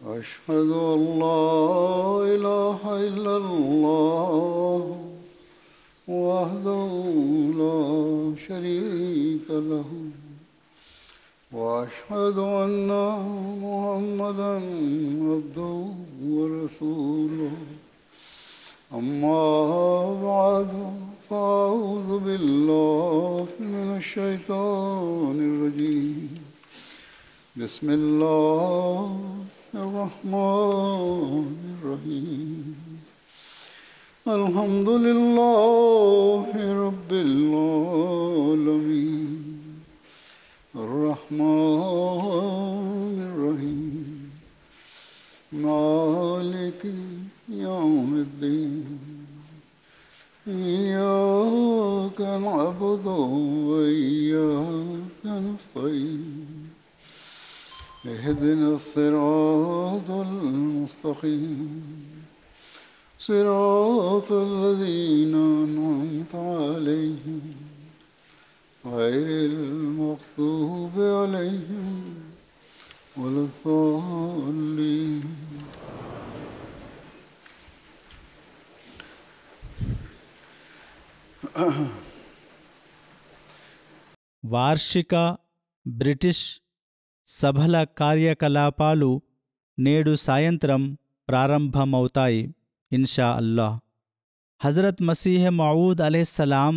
أشهد أن لا إله إلا الله وحده لا شريك له وأشهد أن محمدا عبده ورسوله أما بعد فأعوذ بالله من الشيطان الرجيم بسم الله الرحمن الرحيم الحمد لله رب العالمين الرحمن الرحيم مالك يوم الدين إياك نعبد وإياك نستعين اهدنا الصراط المستقيم صراط الذين أنعمت عليهم غير المغضوب عليهم ولا الضالين. వార్షిక బ్రిటిష్ సభల కార్యకలాపాలు నేడు సాయంత్రం ప్రారంభమవుతాయి ఇన్షా అల్లాహ్. హజరత్ మసీహ్ మౌఊద్ అలైహిస్సలాం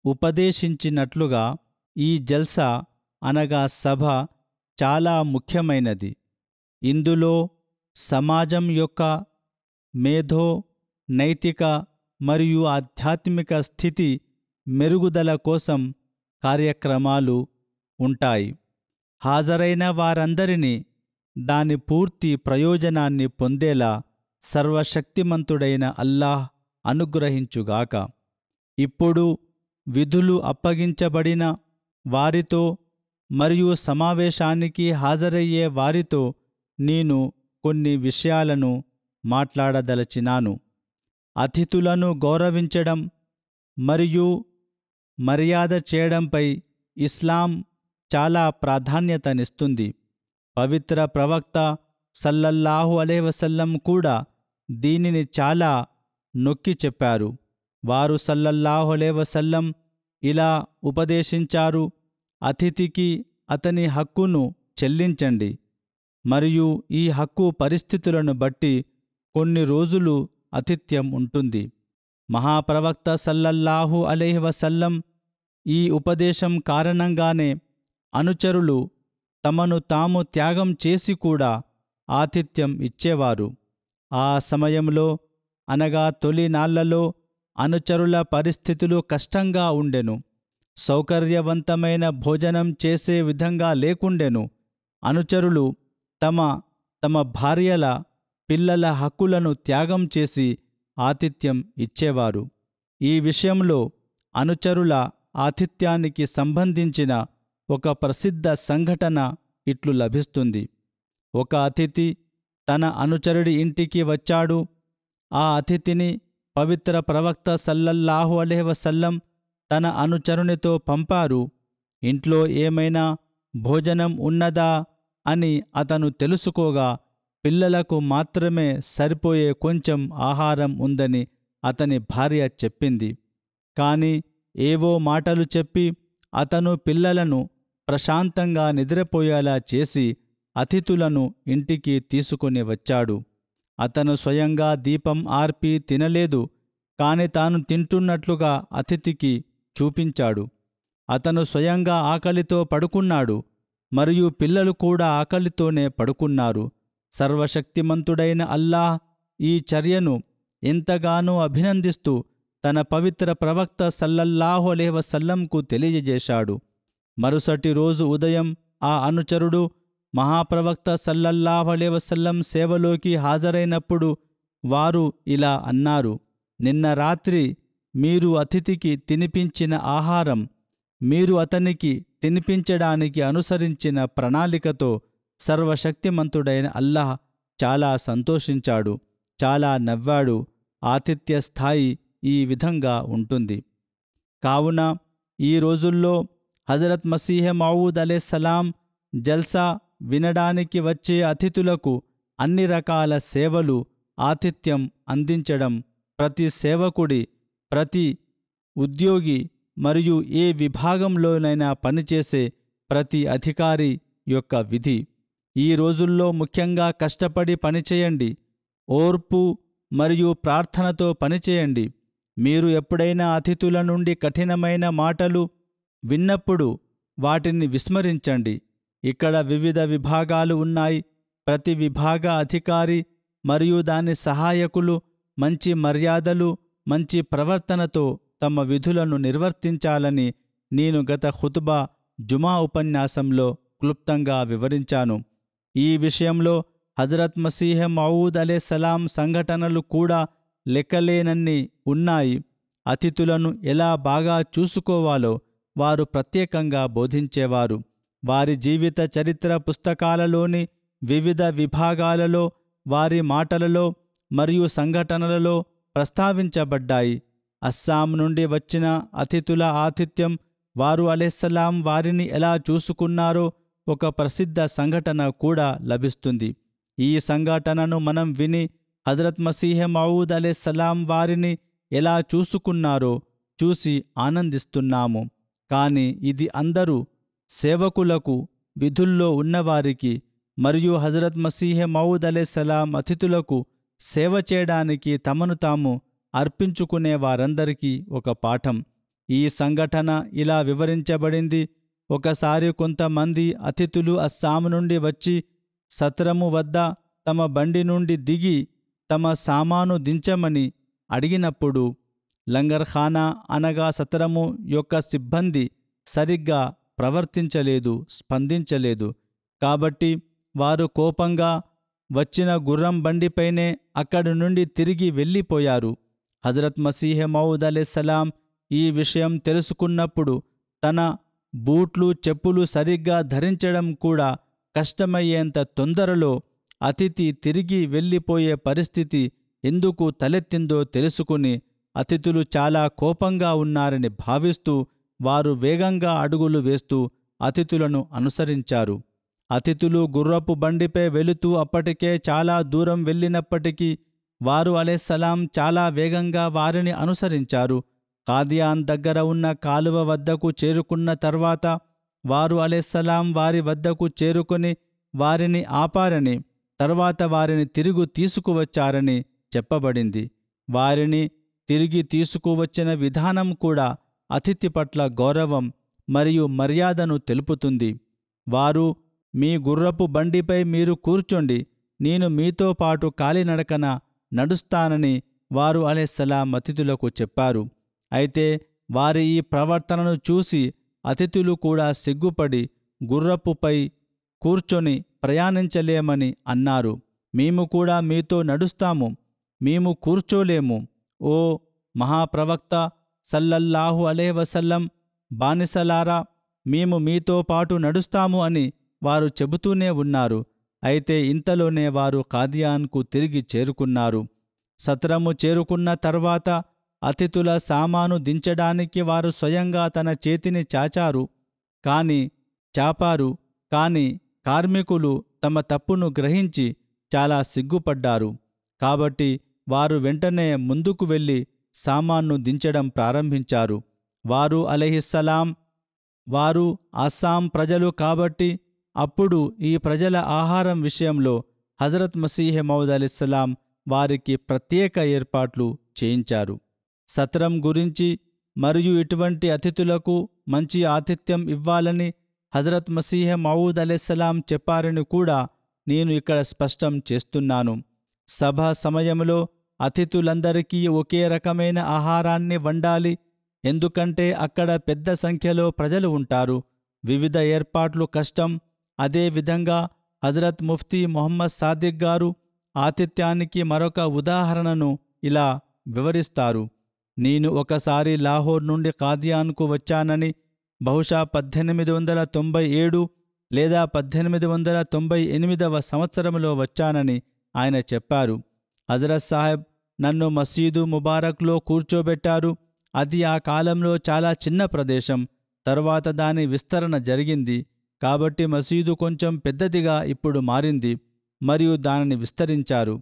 ఉపదేశించినట్లుగా ఈ జల్సా అనగా సభ చాలా ముఖ్యమైనది. ఇందులో సమాజం యొక్క మేధో నైతిక మరియు ఆధ్యాత్మిక స్థితి మెరుగుదల కోసం కార్యక్రమాలు ఉంటాయి. హాజరైన వారందరినీ దాని పూర్తి ప్రయోజనాన్ని పొందేలా సర్వశక్తిమంతుడైన అల్లాహ్ అనుగ్రహించుగాక. ఇప్పుడు విధులు అప్పగించబడిన వారితో మరియు సమావేశానికి హాజరయ్యే వారితో నేను కొన్ని విషయాలను మాట్లాడదలచినాను. అతిథులను గౌరవించడం మరియు మర్యాద చేయడంపై ఇస్లాం చాలా ప్రాధాన్యతనిస్తుంది. పవిత్ర ప్రవక్త సల్లల్లాహు అలైహి వసల్లం కూడా దీనిని చాలా నొక్కి చెప్పారు. వారు సల్లల్లాహు అలైహి వసల్లం ఇలా ఉపదేశించారు: అతిథికి అతని హక్కును చెల్లించండి మరియు ఈ హక్కు పరిస్థితులను బట్టి కొన్ని రోజులు ఆతిథ్యం ఉంటుంది. మహాప్రవక్త సల్లల్లాహు అలైహి వసల్లం ఈ ఉపదేశం కారణంగానే అనుచరులు తమను తాము త్యాగం చేసి కూడా ఆతిథ్యం ఇచ్చేవారు. ఆ సమయంలో అనగా తొలి నాళ్లలో అనుచరుల పరిస్థితులు కష్టంగా ఉండెను. సౌకర్యవంతమైన భోజనం చేసే విధంగా లేకుండెను. అనుచరులు తమ తమ భార్యల పిల్లల హక్కులను త్యాగం చేసి ఆతిథ్యం ఇచ్చేవారు. ఈ విషయంలో అనుచరుల ఆతిథ్యానికి సంబంధించిన ఒక ప్రసిద్ధ సంఘటన ఇట్లు లభిస్తుంది. ఒక అతిథి తన అనుచరుడి ఇంటికి వచ్చాడు. ఆ అతిథిని పవిత్ర ప్రవక్త సల్లల్లాహు అలైహి వసల్లం తన అనుచరునితో పంపారు. ఇంట్లో ఏమైనా భోజనం ఉన్నదా అని అతను తెలుసుకోగా పిల్లలకు మాత్రమే సరిపోయే కొంచెం ఆహారం ఉందని అతని భార్య చెప్పింది. కాని ఏవో మాటలు చెప్పి అతను పిల్లలను ప్రశాంతంగా నిద్రపోయేలా చేసి అతిథులను ఇంటికి తీసుకుని వచ్చాడు. అతను స్వయంగా దీపం ఆర్పి తినలేదు, కాని తాను తింటున్నట్లుగా అతిథికి చూపించాడు. అతను స్వయంగా ఆకలితో పడుకున్నాడు మరియు పిల్లలు కూడా ఆకలితోనే పడుకున్నారు. సర్వశక్తిమంతుడైన అల్లాహ్ ఈ చర్యను ఎంతగానో అభినందిస్తూ తన పవిత్ర ప్రవక్త సల్లల్లాహు అలైహి వసల్లంకు తెలియజేశాడు. మరుసటి రోజు ఉదయం ఆ అనుచరుడు మహాప్రవక్త సల్లల్లాహు అలైహి వసల్లం సేవలోకి హాజరైనప్పుడు వారు ఇలా అన్నారు: నిన్న రాత్రి మీరు అతిథికి తినిపించిన ఆహారం మీరు అతనికి తినిపించడానికి అనుసరించిన ప్రణాళికతో సర్వశక్తిమంతుడైన అల్లాహ్ చాలా సంతోషించాడు, చాలా నవ్వాడు. ఆతిథ్య స్థాయి ఈ విధంగా ఉంటుంది. కావున ఈ రోజుల్లో హజరత్ మసీహ్ మౌఊద్ అలైహిస్సలాం జల్సా వినడానికి వచ్చే అతిథులకు అన్ని రకాల సేవలు, ఆతిథ్యం అందించడం ప్రతి సేవకుడి, ప్రతి ఉద్యోగి మరియు ఏ విభాగంలోనైనా పనిచేసే ప్రతి అధికారి యొక్క విధి. ఈ రోజుల్లో ముఖ్యంగా కష్టపడి పనిచేయండి, ఓర్పు మరియు ప్రార్థనతో పనిచేయండి. మీరు ఎప్పుడైనా అతిథుల నుండి కఠినమైన మాటలు విన్నప్పుడు వాటిని విస్మరించండి. ఇక్కడ వివిధ విభాగాలు ఉన్నాయి. ప్రతి విభాగ అధికారి మరియు దాని సహాయకులు మంచి మర్యాదలు, మంచి ప్రవర్తనతో తమ విధులను నిర్వర్తించాలని నేను గత ఖుతుబా జుమా ఉపన్యాసంలో క్లుప్తంగా వివరించాను. ఈ విషయంలో హజరత్ మసీహ్ మౌఊద్ అలైహిస్సలాం సంఘటనలు కూడా లెక్కలేనన్ని ఉన్నాయి. అతిథులను ఎలా బాగా చూసుకోవాలో వారు ప్రత్యేకంగా బోధించేవారు. వారి జీవిత చరిత్ర పుస్తకాలలోని వివిధ విభాగాలలో, వారి మాటలలో మరియు సంఘటనలలో ప్రస్తావించబడ్డాయి. అస్సాం నుండి వచ్చిన అతిథుల ఆతిథ్యం, వారు అలైహిస్సలాం వారిని ఎలా చూసుకున్నారో ఒక ప్రసిద్ధ సంఘటన కూడా లభిస్తుంది. ఈ సంఘటనను మనం విని హజరత్ మసీహ్ మౌఊద్ అలైహిస్సలాం వారిని ఎలా చూసుకున్నారో చూసి ఆనందిస్తున్నాము. కాని ఇది అందరూ సేవకులకు, విధుల్లో ఉన్నవారికి మరియు హజరత్ మసీహ్ మౌఊద్ అలైహిస్సలాం అతిథులకు సేవ చేయడానికి తమను తాము అర్పించుకునే వారందరికీ ఒక పాఠం. ఈ సంఘటన ఇలా వివరించబడింది. ఒకసారి కొంతమంది అతిథులు అస్సాం నుండి వచ్చి సత్రము వద్ద తమ బండి నుండి దిగి తమ సామాను దించమని అడిగినప్పుడు లంగర్ఖానా అనగా సత్రము యొక్క సిబ్బంది సరిగ్గా ప్రవర్తించలేదు, స్పందించలేదు. కాబట్టి వారు కోపంగా వచ్చిన గుర్రం బండిపైనే అక్కడి నుండి తిరిగి వెళ్ళిపోయారు. హజరత్ మసీహ్ మౌఊద్ అలైహిస్సలాం ఈ విషయం తెలుసుకున్నప్పుడు తన బూట్లు, చెప్పులు సరిగ్గా ధరించడం కూడా కష్టమయ్యేంత తొందరలో అతిథి తిరిగి వెళ్ళిపోయే పరిస్థితి ఎందుకు తలెత్తిందో తెలుసుకుని అతిథులు చాలా కోపంగా ఉన్నారని భావిస్తూ వారు వేగంగా అడుగులు వేస్తూ అతిథులను అనుసరించారు. అతిథులు గుర్రపు బండిపై వెళుతూ అప్పటికే చాలా దూరం వెళ్ళినప్పటికీ వారు అలైహిస్సలాం చాలా వేగంగా వారిని అనుసరించారు. కాదియాన్ దగ్గర ఉన్న కాలువ వద్దకు చేరుకున్న తర్వాత వారు అలైహిస్సలాం వారి వద్దకు చేరుకొని వారిని ఆపారని, తర్వాత వారిని తిరిగి తీసుకువచ్చారని చెప్పబడింది. వారిని తిరిగి తీసుకువచ్చిన విధానం కూడా అతిథి పట్ల గౌరవం మరియు మర్యాదను తెలుపుతుంది. వారు, మీ గుర్రపు బండిపై మీరు కూర్చోండి, నేను మీతో పాటు కాలినడకన నడుస్తానని వారు అలైహిస్సలాం అతిథులకు చెప్పారు. అయితే వారి ఈ ప్రవర్తనను చూసి అతిథులు కూడా సిగ్గుపడి గుర్రపుపై కూర్చొని ప్రయాణించలేమని అన్నారు. మేము కూడా మీతో నడుస్తాము, మేము కూర్చోలేము. ఓ మహాప్రవక్త సల్లల్లాహు అలైహి వసల్లం, బానిసలారా, మేము మీతో పాటు నడుస్తాము అని వారు చెబుతూనే ఉన్నారు. అయితే ఇంతలోనే వారు కాదియాన్కు తిరిగి చేరుకున్నారు. సత్రము చేరుకున్న తర్వాత అతిథుల సామాను దించడానికి వారు స్వయంగా తన చేతిని చాపారు. కాని కార్మికులు తమ తప్పును గ్రహించి చాలా సిగ్గుపడ్డారు. కాబట్టి వారు వెంటనే ముందుకు వెళ్ళి సామాన్ను దించడం ప్రారంభించారు. వారు అలైహిస్సలాం వారు అస్సాం ప్రజలు కాబట్టి అప్పుడు ఈ ప్రజల ఆహారం విషయంలో హజరత్ మసీహ్ మౌఊద్ అలైహిస్సలాం వారికి ప్రత్యేక ఏర్పాట్లు చేయించారు. సత్రం గురించి మరియు ఇటువంటి అతిథులకు మంచి ఆతిథ్యం ఇవ్వాలని హజరత్ మసీహ్ మౌఊద్ అలైహిస్సలాం చెప్పారని కూడా నేను ఇక్కడ స్పష్టం చేస్తున్నాను. సభ సమయంలో అతిథులందరికీ ఒకే రకమైన ఆహారాన్ని వండాలి, ఎందుకంటే అక్కడ పెద్ద సంఖ్యలో ప్రజలు ఉంటారు. వివిధ ఏర్పాట్లు కష్టం. అదేవిధంగా హజరత్ ముఫ్తీ మొహమ్మద్ సాదిక్ గారు ఆతిథ్యానికి మరొక ఉదాహరణను ఇలా వివరిస్తారు. నేను ఒకసారి లాహోర్ నుండి కాదియాన్కు వచ్చానని, బహుశా 1897 లేదా 1898 సంవత్సరంలో వచ్చానని ఆయన చెప్పారు. హజరత్ సాహెబ్ నన్ను మసీదు ముబారక్లో కూర్చోబెట్టారు. అది ఆ కాలంలో చాలా చిన్న ప్రదేశం. తరువాత దాని విస్తరణ జరిగింది, కాబట్టి మసీదు కొంచెం పెద్దదిగా ఇప్పుడు మారింది. మరియు దానిని విస్తరించారు.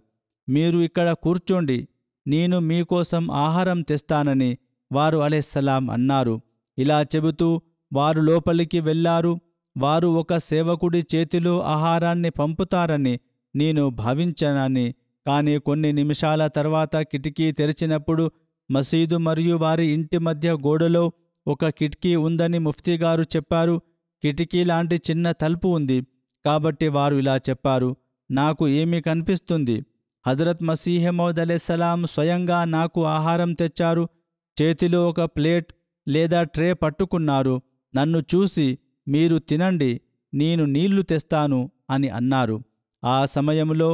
మీరు ఇక్కడ కూర్చోండి, నేను మీకోసం ఆహారం తెస్తానని వారు అలైహిస్సలాం అన్నారు. ఇలా చెబుతూ వారు లోపలికి వెళ్లారు. వారు ఒక సేవకుడి చేతిలో ఆహారాన్ని పంపుతారని నేను భావించానని. కానీ కొన్ని నిమిషాల తర్వాత కిటికీ తెరిచినప్పుడు మసీదు మరియు వారి ఇంటి మధ్య గోడలో ఒక కిటికీ ఉందని ముఫ్తీగారు చెప్పారు. కిటికీ లాంటి చిన్న తలుపు ఉంది. కాబట్టి వారు ఇలా చెప్పారు, నాకు ఏమి కనిపిస్తుంది? హజరత్ మసీహ్ మౌద్ అలైహిస్సలాం స్వయంగా నాకు ఆహారం తెచ్చారు. చేతిలో ఒక ప్లేట్ లేదా ట్రే పట్టుకున్నారు. నన్ను చూసి, మీరు తినండి, నేను నీళ్లు తెస్తాను అని అన్నారు. ఆ సమయంలో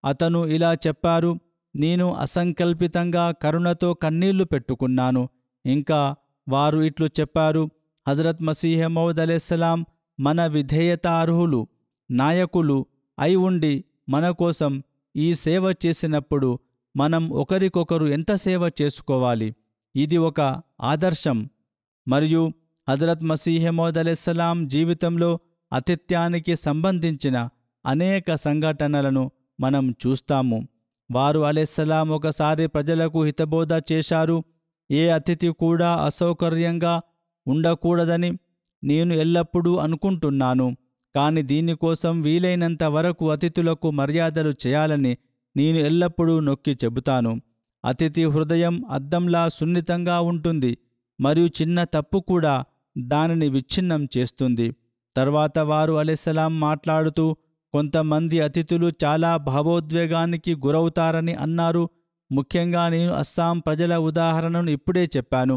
అతను ఇలా చెప్పారు, నేను అసంకల్పితంగా కరుణతో కన్నీళ్లు పెట్టుకున్నాను. ఇంకా వారు ఇట్లు చెప్పారు, హజరత్ మసీహ్ మౌద్ అలైహిస్సలాం మన విధేయతార్హులు, నాయకులు అయి ఉండి మన కోసం ఈ సేవ చేసినప్పుడు మనం ఒకరికొకరు ఎంత సేవ చేసుకోవాలి? ఇది ఒక ఆదర్శం. మరియు హజరత్ మసీహ్ మౌద్ అలైహిస్సలాం జీవితంలో ఆతిథ్యానికి సంబంధించిన అనేక సంఘటనలను మనం చూస్తాము. వారు అలైహిస్సలాం ఒకసారి ప్రజలకు హితబోధ చేశారు. ఏ అతిథి కూడా అసౌకర్యంగా ఉండకూడదని నేను ఎల్లప్పుడూ అనుకుంటున్నాను. కాని దీనికోసం వీలైనంత వరకు అతిథులకు మర్యాదలు చేయాలని నేను ఎల్లప్పుడూ నొక్కి చెబుతాను. అతిథి హృదయం అద్దంలా సున్నితంగా ఉంటుంది మరియు చిన్న తప్పు కూడా దానిని విచ్ఛిన్నం చేస్తుంది. తర్వాత వారు అలైహిస్సలాం మాట్లాడుతూ, కొంతమంది అతిథులు చాలా భావోద్వేగానికి గురవుతారని అన్నారు. ముఖ్యంగా నేను అస్సాం ప్రజల ఉదాహరణను ఇప్పుడే చెప్పాను.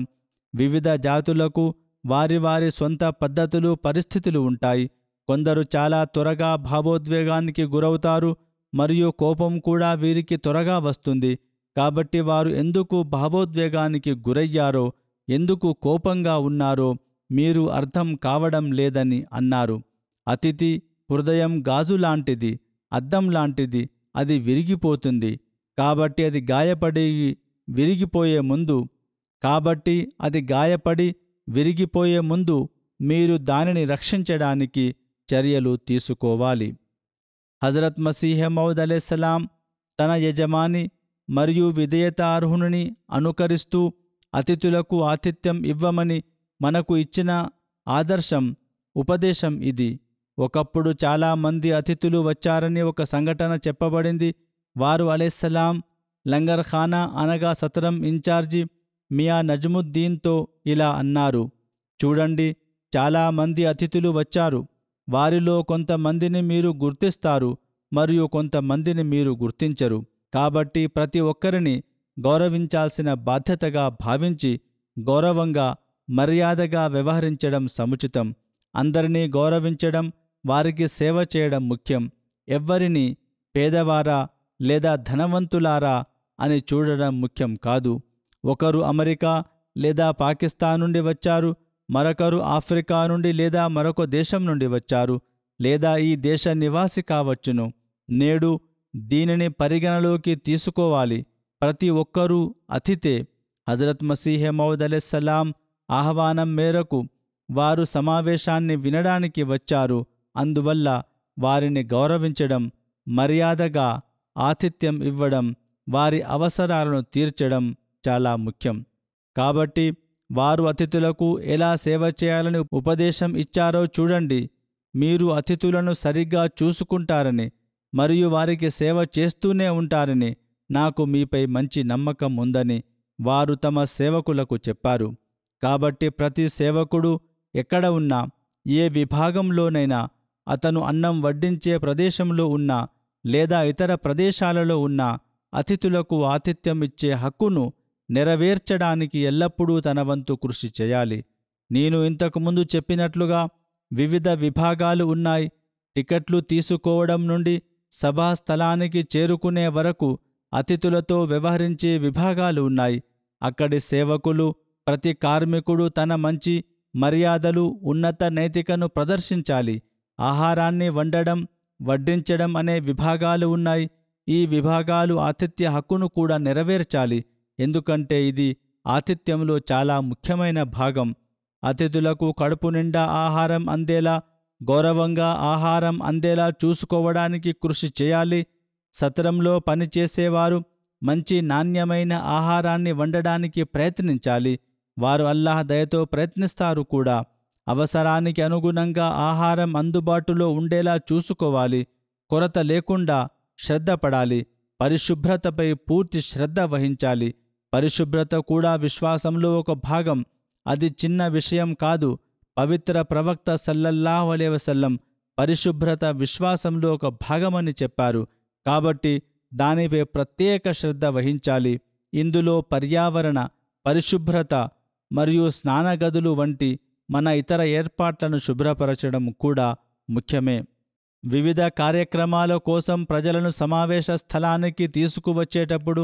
వివిధ జాతులకు వారి వారి సొంత పద్ధతులు, పరిస్థితులు ఉంటాయి. కొందరు చాలా త్వరగా భావోద్వేగానికి గురవుతారు మరియు కోపం కూడా వీరికి త్వరగా వస్తుంది. కాబట్టి వారు ఎందుకు భావోద్వేగానికి గురయ్యారో, ఎందుకు కోపంగా ఉన్నారో మీరు అర్థం కావడం లేదని అన్నారు. అతిథి హృదయం గాజులాంటిది, అద్దం లాంటిది. అది విరిగిపోతుంది. కాబట్టి అది గాయపడి విరిగిపోయే ముందు మీరు దానిని రక్షించడానికి చర్యలు తీసుకోవాలి. హజరత్ మసీహ్ మౌద్ అలైహిస్సలాం తన యజమాని మరియు విధేయతార్హుని అనుకరిస్తూ అతిథులకు ఆతిథ్యం ఇవ్వమని మనకు ఇచ్చిన ఆదర్శం, ఉపదేశం ఇది. ఒకప్పుడు చాలామంది అతిథులు వచ్చారని ఒక సంఘటన చెప్పబడింది. వారు అలైహిస్సలాం లంగర్ ఖానా అనగా సత్రం ఇన్ఛార్జి మియా నజ్ముద్దీన్తో ఇలా అన్నారు, చూడండి, చాలామంది అతిథులు వచ్చారు. వారిలో కొంతమందిని మీరు గుర్తిస్తారు మరియు కొంతమందిని మీరు గుర్తించరు. కాబట్టి ప్రతి ఒక్కరిని గౌరవించాల్సిన బాధ్యతగా భావించి గౌరవంగా, మర్యాదగా వ్యవహరించడం సముచితం. అందరినీ గౌరవించడం, వారికి సేవ చేయడం ముఖ్యం. ఎవ్వరినీ పేదవారా లేదా ధనవంతులారా అని చూడడం ముఖ్యం కాదు. ఒకరు అమెరికా లేదా పాకిస్తాన్ నుండి వచ్చారు, మరొకరు ఆఫ్రికా నుండి లేదా మరొక దేశం నుండి వచ్చారు, లేదా ఈ దేశ నివాసి కావచ్చును. నేడు దీనిని పరిగణలోకి తీసుకోవాలి. ప్రతి ఒక్కరూ అతిథే. హజరత్ మసీహ్ మౌద్ అలైహిస్సలాం ఆహ్వానం మేరకు వారు సమావేశాన్ని వినడానికి వచ్చారు. అందువల్ల వారిని గౌరవించడం, మర్యాదగా ఆతిథ్యం ఇవ్వడం, వారి అవసరాలను తీర్చడం చాలా ముఖ్యం. కాబట్టి వారు అతిథులకు ఎలా సేవ చేయాలని ఉపదేశం ఇచ్చారో చూడండి. మీరు అతిథులను సరిగ్గా చూసుకుంటారని మరియు వారికి సేవ చేస్తూనే ఉంటారని నాకు మీపై మంచి నమ్మకం ఉందని వారు తమ సేవకులకు చెప్పారు. కాబట్టి ప్రతి సేవకుడు ఎక్కడ ఉన్నా, ఏ విభాగంలోనైనా, అతను అన్నం వడ్డించే ప్రదేశంలో ఉన్నా లేదా ఇతర ప్రదేశాలలో ఉన్నా, అతిథులకు ఆతిథ్యం ఇచ్చే హక్కును నెరవేర్చడానికి ఎల్లప్పుడూ తన వంతు కృషి చేయాలి. నేను ఇంతకుముందు చెప్పినట్లుగా వివిధ విభాగాలు ఉన్నాయి. టికెట్లు తీసుకోవడం నుండి సభాస్థలానికి చేరుకునే వరకు అతిథులతో వ్యవహరించే విభాగాలు ఉన్నాయి. అక్కడి సేవకులు, ప్రతి కార్మికుడు తన మంచి మర్యాదలు, ఉన్నత నైతికను ప్రదర్శించాలి. ఆహారాన్ని వండడం, వడ్డించడం అనే విభాగాలు ఉన్నాయి. ఈ విభాగాలు ఆతిథ్య హక్కును కూడా నెరవేర్చాలి, ఎందుకంటే ఇది ఆతిథ్యంలో చాలా ముఖ్యమైన భాగం. అతిథులకు కడుపు నిండా ఆహారం అందేలా గౌరవంగా ఆహారం అందేలా చూసుకోవడానికి కృషి చేయాలి. సత్రంలో పనిచేసేవారు మంచి నాణ్యమైన ఆహారాన్ని వండడానికి ప్రయత్నించాలి. వారు అల్లాహ్ దయతో ప్రయత్నిస్తారు కూడా. అవసరానికి అనుగుణంగా ఆహారం అందుబాటులో ఉండేలా చూసుకోవాలి. కొరత లేకుండా శ్రద్ధ పడాలి. పరిశుభ్రతపై పూర్తి శ్రద్ధ వహించాలి. పరిశుభ్రత కూడా విశ్వాసంలో ఒక భాగం. అది చిన్న విషయం కాదు. పవిత్ర ప్రవక్త సల్లల్లాహు అలైహి వసల్లం పరిశుభ్రత విశ్వాసంలో ఒక భాగమని చెప్పారు. కాబట్టి దానిపై ప్రత్యేక శ్రద్ధ వహించాలి. ఇందులో పర్యావరణ పరిశుభ్రత మరియు స్నానగదులు వంటి మన ఇతర ఏర్పాట్లను శుభ్రపరచడం కూడా ముఖ్యమే. వివిధ కార్యక్రమాల కోసం ప్రజలను సమావేశ స్థలానికి తీసుకువచ్చేటప్పుడు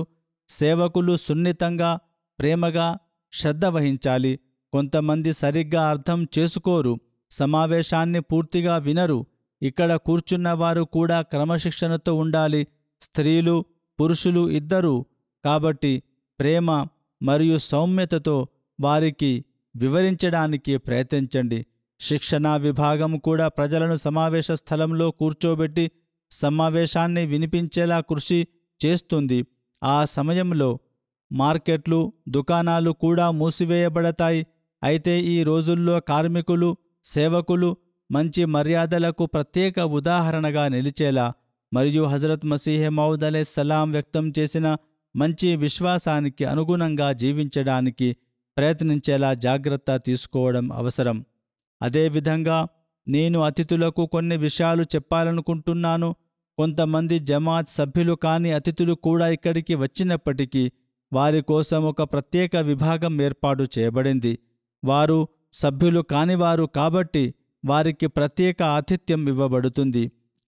సేవకులు సున్నితంగా, ప్రేమగా శ్రద్ధ వహించాలి. కొంతమంది సరిగ్గా అర్థం చేసుకోరు, సమావేశాన్ని పూర్తిగా వినరు. ఇక్కడ కూర్చున్నవారు కూడా క్రమశిక్షణతో ఉండాలి. స్త్రీలు, పురుషులు ఇద్దరూ. కాబట్టి ప్రేమ మరియు సౌమ్యతతో వారికి వివరించడానికి ప్రయత్నించండి. శిక్షణా విభాగం కూడా ప్రజలను సమావేశ స్థలంలో కూర్చోబెట్టి సమావేశాన్ని వినిపించేలా కృషి చేస్తుంది. ఆ సమయంలో మార్కెట్లు, దుకాణాలు కూడా మూసివేయబడతాయి. అయితే ఈ రోజుల్లో కార్మికులు, సేవకులు మంచి మర్యాదలకు ప్రత్యేక ఉదాహరణగా నిలిచేలా మరియు హజరత్ మసీహ్ మౌద్ అలైహిస్సలాం వ్యక్తం చేసిన మంచి విశ్వాసానికి అనుగుణంగా జీవించడానికి ప్రయత్నించేలా జాగ్రత్త తీసుకోవడం అవసరం. అదేవిధంగా నేను అతిథులకు కొన్ని విషయాలు చెప్పాలనుకుంటున్నాను. కొంతమంది జమాత్ సభ్యులు కాని అతిథులు కూడా ఇక్కడికి వచ్చినప్పటికీ వారి కోసం ఒక ప్రత్యేక విభాగం ఏర్పాటు చేయబడింది. వారు సభ్యులు కానివారు కాబట్టి వారికి ప్రత్యేక ఆతిథ్యం ఇవ్వబడుతుంది.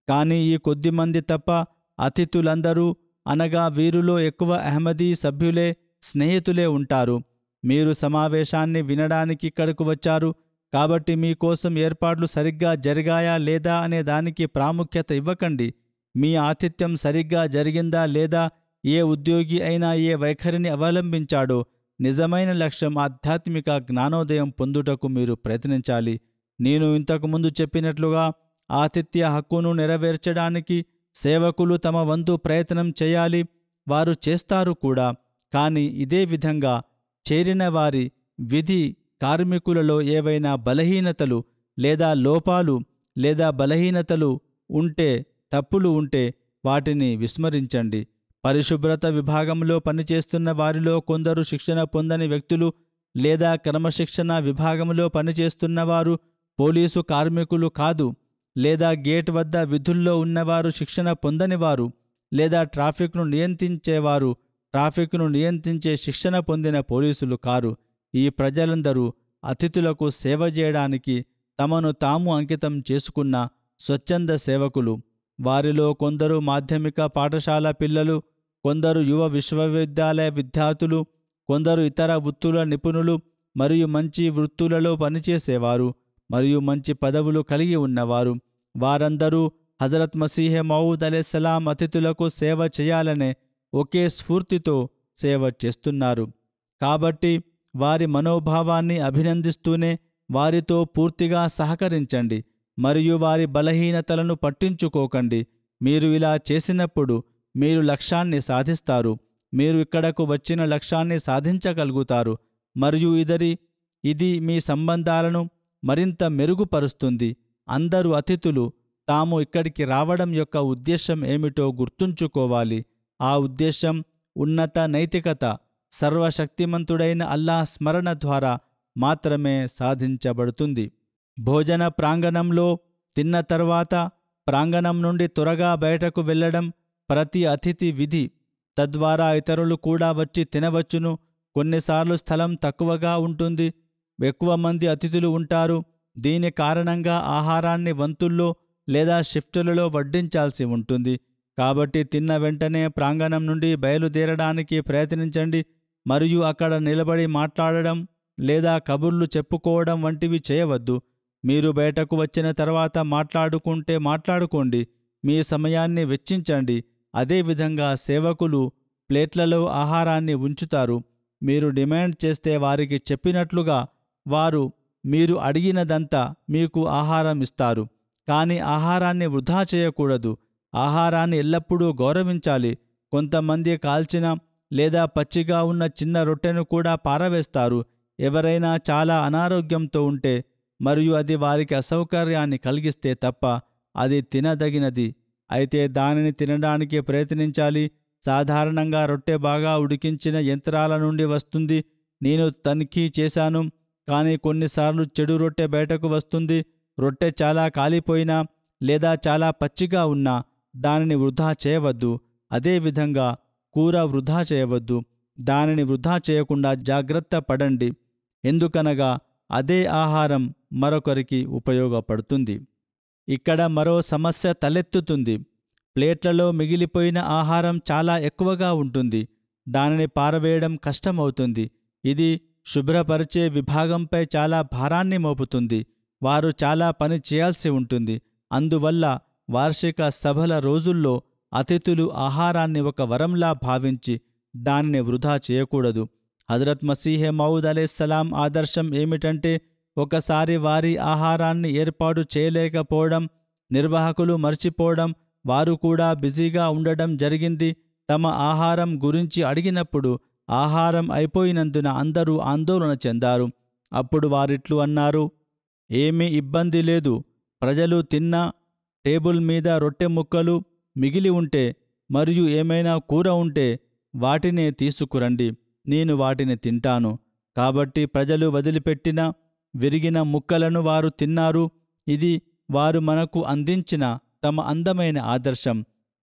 కానీ ఈ కొద్దిమంది తప్ప అతిథులందరూ, అనగా వీరిలో ఎక్కువ అహ్మదీ సభ్యులే, స్నేహితులే ఉంటారు. మీరు సమావేశాన్ని వినడానికి ఇక్కడకు వచ్చారు కాబట్టి మీకోసం ఏర్పాట్లు సరిగ్గా జరిగాయా లేదా అనే దానికి ప్రాముఖ్యత ఇవ్వకండి. మీ ఆతిథ్యం సరిగ్గా జరిగిందా లేదా, ఏ ఉద్యోగి అయినా ఏ వైఖరిని అవలంబించాడో, నిజమైన లక్ష్యం ఆధ్యాత్మిక జ్ఞానోదయం పొందుటకు మీరు ప్రయత్నించాలి. నేను ఇంతకుముందు చెప్పినట్లుగా ఆతిథ్య హక్కును నెరవేర్చడానికి సేవకులు తమ వంతు ప్రయత్నం చేయాలి. వారు చేస్తారు కూడా. కానీ ఇదే విధంగా చేరిన వారి విధి కార్మికులలో ఏవైనా బలహీనతలు లేదా లోపాలు లేదా బలహీనతలు ఉంటే, తప్పులు ఉంటే వాటిని విస్మరించండి. పరిశుభ్రత విభాగంలో పనిచేస్తున్న వారిలో కొందరు శిక్షణ పొందని వ్యక్తులు లేదా క్రమశిక్షణ విభాగంలో పనిచేస్తున్నవారు పోలీసు కార్మికులు కాదు, లేదా గేట్ వద్ద విధుల్లో ఉన్నవారు శిక్షణ పొందనివారు, లేదా ట్రాఫిక్ను నియంత్రించేవారు ట్రాఫిక్ను నియంత్రించే శిక్షణ పొందిన పోలీసులు కారు. ఈ ప్రజలందరూ అతిథులకు సేవ చేయడానికి తమను తాము అంకితం చేసుకున్న స్వచ్ఛంద సేవకులు. వారిలో కొందరు మాధ్యమిక పాఠశాల పిల్లలు, కొందరు యువ విశ్వవిద్యాలయ విద్యార్థులు, కొందరు ఇతర వృత్తుల నిపుణులు మరియు మంచి వృత్తులలో పనిచేసేవారు మరియు మంచి పదవులు కలిగి ఉన్నవారు. వారందరూ హజరత్ మసీహ్ మౌద్ అలైహిస్సలాం అతిథులకు సేవ చేయాలనే ఒకే స్ఫూర్తితో సేవ చేస్తున్నారు. కాబట్టి వారి మనోభావాన్ని అభినందిస్తూనే వారితో పూర్తిగా సహకరించండి మరియు వారి బలహీనతలను పట్టించుకోకండి. మీరు ఇలా చేసినప్పుడు మీరు లక్ష్యాన్ని సాధిస్తారు. మీరు ఇక్కడకు వచ్చిన లక్ష్యాన్ని సాధించగలుగుతారు మరియు ఇది మీ సంబంధాలను మరింత మెరుగుపరుస్తుంది. అందరూ అతిథులు తాము ఇక్కడికి రావడం యొక్క ఉద్దేశం ఏమిటో గుర్తుంచుకోవాలి. ఆ ఉద్దేశం ఉన్నత నైతికత, సర్వశక్తిమంతుడైన అల్లాహ్ స్మరణ ద్వారా మాత్రమే సాధించబడుతుంది. భోజన ప్రాంగణంలో తిన్న తర్వాత ప్రాంగణం నుండి త్వరగా బయటకు వెళ్లడం ప్రతి అతిథి విధి. తద్వారా ఇతరులు కూడా వచ్చి తినవచ్చును. కొన్నిసార్లు స్థలం తక్కువగా ఉంటుంది, ఎక్కువ మంది అతిథులు ఉంటారు. దీని కారణంగా ఆహారాన్ని వంతుల్లో లేదా షిఫ్టులలో వడ్డించాల్సి ఉంటుంది. కాబట్టి తిన్న వెంటనే ప్రాంగణం నుండి బయలుదేరడానికి ప్రయత్నించండి మరియు అక్కడ నిలబడి మాట్లాడడం లేదా కబుర్లు చెప్పుకోవడం వంటివి చేయవద్దు. మీరు బయటకు వచ్చిన తర్వాత మాట్లాడుకుంటే మాట్లాడుకోండి, మీ సమయాన్ని వెచ్చించండి. అదేవిధంగా సేవకులు ప్లేట్లలో ఆహారాన్ని ఉంచుతారు. మీరు డిమాండ్ చేస్తే వారికి చెప్పినట్లుగా వారు మీరు అడిగినదంతా మీకు ఆహారం ఇస్తారు. కానీ ఆహారాన్ని వృధా చేయకూడదు. ఆహారాన్ని ఎల్లప్పుడూ గౌరవించాలి. కొంతమంది కాల్చిన లేదా పచ్చిగా ఉన్న చిన్న రొట్టెను కూడా పారవేస్తారు. ఎవరైనా చాలా అనారోగ్యంతో ఉంటే మరియు అది వారికి అసౌకర్యాన్ని కలిగిస్తే తప్ప అది తినదగినది అయితే దానిని తినడానికి ప్రయత్నించాలి. సాధారణంగా రొట్టె బాగా ఉడికించిన యంత్రాల నుండి వస్తుంది. నేను తనిఖీ చేశాను, కానీ కొన్నిసార్లు చెడు రొట్టె బయటకు వస్తుంది. రొట్టె చాలా కాలిపోయినా లేదా చాలా పచ్చిగా ఉన్నా దానిని వృధా చేయవద్దు. అదేవిధంగా కూర వృధా చేయవద్దు. దానిని వృధా చేయకుండా జాగ్రత్త పడండి, ఎందుకనగా అదే ఆహారం మరొకరికి ఉపయోగపడుతుంది. ఇక్కడ మరో సమస్య తలెత్తుతుంది. ప్లేట్లలో మిగిలిపోయిన ఆహారం చాలా ఎక్కువగా ఉంటుంది. దానిని పారవేయడం కష్టమవుతుంది. ఇది శుభ్రపరిచే విభాగంపై చాలా భారాన్ని మోపుతుంది. వారు చాలా పని చేయాల్సి ఉంటుంది. అందువల్ల వార్షిక సభల రోజుల్లో అతిథులు ఆహారాన్ని ఒక వరంలా భావించి దానిని వృధా చేయకూడదు. హజరత్ మసీహే మౌద్ అలైహిస్సలాం ఆదర్శం ఏమిటంటే, ఒకసారి వారి ఆహారాన్ని ఏర్పాటు చేయలేకపోవడం, నిర్వాహకులు మర్చిపోవడం, వారు కూడా బిజీగా ఉండడం జరిగింది. తమ ఆహారం గురించి అడిగినప్పుడు ఆహారం అయిపోయినందున అందరూ ఆందోళన చెందారు. అప్పుడు వారిట్లు అన్నారు, ఏమీ ఇబ్బంది లేదు. ప్రజలు తిన్న టేబుల్ మీద రొట్టె ముక్కలు మిగిలి ఉంటే మరియు ఏమైనా కూర ఉంటే వాటినే తీసుకురండి, నేను వాటిని తింటాను. కాబట్టి ప్రజలు వదిలిపెట్టిన విరిగిన ముక్కలను వారు తిన్నారు. ఇది వారు మనకు అందించిన తమ అందమైన ఆదర్శం.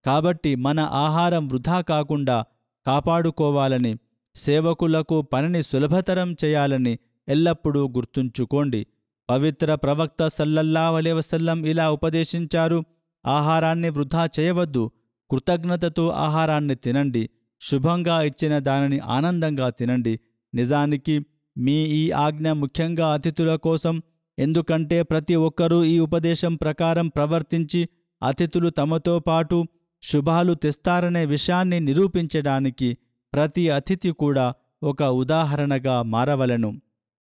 కాబట్టి మన ఆహారం వృధా కాకుండా కాపాడుకోవాలని, సేవకులకు పనిని సులభతరం చేయాలని ఎల్లప్పుడూ గుర్తుంచుకోండి. పవిత్ర ప్రవక్త సల్లల్లాహు అలైహి వసల్లం ఇలా ఉపదేశించారు, ఆహారాన్ని వృధా చేయవద్దు. కృతజ్ఞతతో ఆహారాన్ని తినండి. శుభంగా ఇచ్చిన దానిని ఆనందంగా తినండి. నిజానికి మీ ఈ ఆజ్ఞ ముఖ్యంగా అతిథుల కోసం. ఎందుకంటే ప్రతి ఒక్కరూ ఈ ఉపదేశం ప్రకారం ప్రవర్తించి అతిథులు తమతో పాటు శుభాలు తెస్తారనే విషయాన్ని నిరూపించడానికి ప్రతి అతిథి కూడా ఒక ఉదాహరణగా మారవలెను.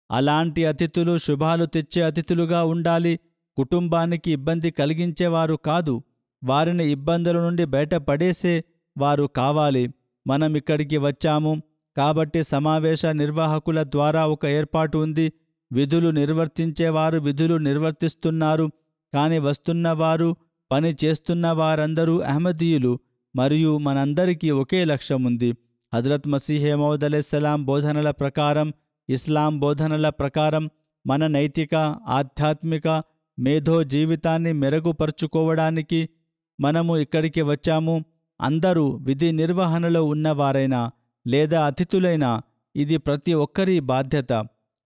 అలాంటి అతిథులు శుభాలు తెచ్చే అతిథులుగా ఉండాలి. కుటుంబానికి ఇబ్బంది కలిగించేవారు కాదు. వారిని ఇబ్బందుల నుండి బయటపడేసే వారు కావాలి. మనం ఇక్కడికి వచ్చాము కాబట్టి సమావేశ నిర్వాహకుల ద్వారా ఒక ఏర్పాటు ఉంది. విధులు నిర్వర్తించేవారు విధులు నిర్వర్తిస్తున్నారు. కాని వస్తున్నవారు, పని చేస్తున్న వారందరూ అహ్మదీయులు. మరియు మనందరికీ ఒకే లక్ష్యం ఉంది. హజరత్ మసీహే మౌద్ అలైహిస్సలాం బోధనల ప్రకారం, ఇస్లాం బోధనల ప్రకారం మన నైతిక, ఆధ్యాత్మిక, మేధో జీవితాన్ని మెరుగుపరుచుకోవడానికి మనము ఇక్కడికి వచ్చాము. అందరూ విధి నిర్వహణలో ఉన్నవారైనా లేదా అతిథులైనా ఇది ప్రతి ఒక్కరి బాధ్యత.